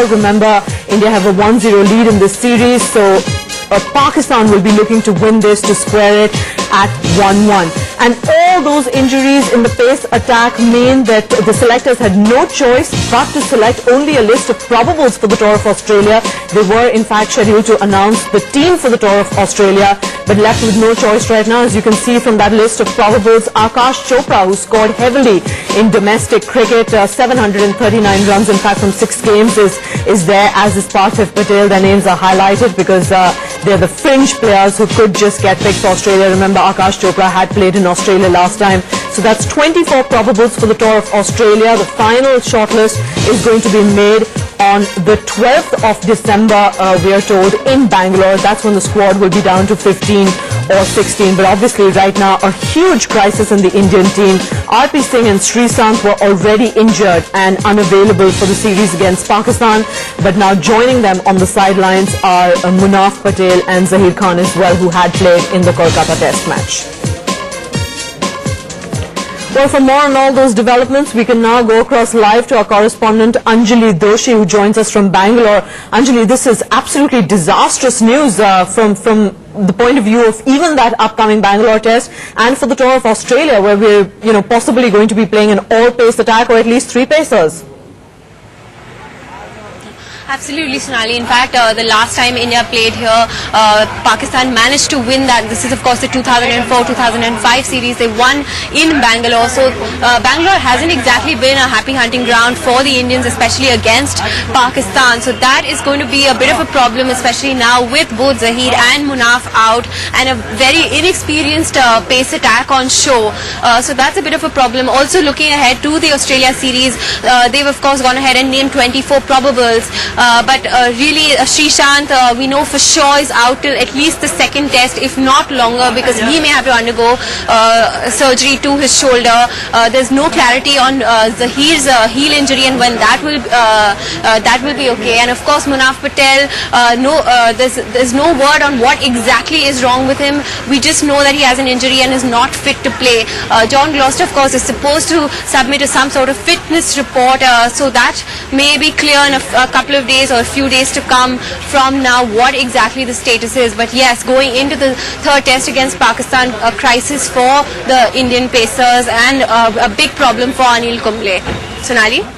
Bangalore. Remember, India have a 1-0 lead in this series, so Pakistan will be looking to win this to square it at 1-1. And all those injuries in the pace attack mean that the selectors had no choice but to select only a list of probables for the Tour of Australia. They were in fact scheduled to announce the team for the Tour of Australia, but left with no choice right now. As you can see from that list of probables, Akash Chopra, who scored heavily in domestic cricket, 739 runs in fact from 6 games, is there, as is Parthiv Patel. Their names are highlighted because they're the fringe players who could just get picked for Australia. Remember, Akash Chopra had played in Australia last time. So that's 24 probables for the Tour of Australia. The final shortlist is going to be made on the 12th of December, we are told, in Bangalore. That's when the squad will be down to 15 or 16. But obviously right now a huge crisis in the Indian team. RP Singh and Sreesanth were already injured and unavailable for the series against Pakistan. But now joining them on the sidelines are Munaf Patel and Zaheer Khan as well, who had played in the Kolkata Test match. Well, for more on all those developments, we can now go across live to our correspondent Anjali Doshi, who joins us from Bangalore. Anjali, this is absolutely disastrous news from the point of view of even that upcoming Bangalore Test and for the Tour of Australia, where we're possibly going to be playing an all-pace attack, or at least 3 pacers. Absolutely, Sonali. In fact, the last time India played here, Pakistan managed to win that. This is, of course, the 2004-2005 series. They won in Bangalore. So, Bangalore hasn't exactly been a happy hunting ground for the Indians, especially against Pakistan. So, that is going to be a bit of a problem, especially now with both Zaheer and Munaf out and a very inexperienced pace attack on show. So, that's a bit of a problem. Also, looking ahead to the Australia series, they've, of course, gone ahead and named 24 probables. But really, Sreesanth, we know for sure is out till at least the 2nd test, if not longer, because he may have to undergo surgery to his shoulder. There's no clarity on Zaheer's heel injury and when that will be okay. And of course, Munaf Patel, there's no word on what exactly is wrong with him. We just know that he has an injury and is not fit to play. John Gloucester, of course, is supposed to submit some sort of fitness report, so that may be clear in a couple of days or a few days to come from now what exactly the status is. But yes, going into the 3rd test against Pakistan, a crisis for the Indian pacers and a big problem for Anil Kumble. Sonali?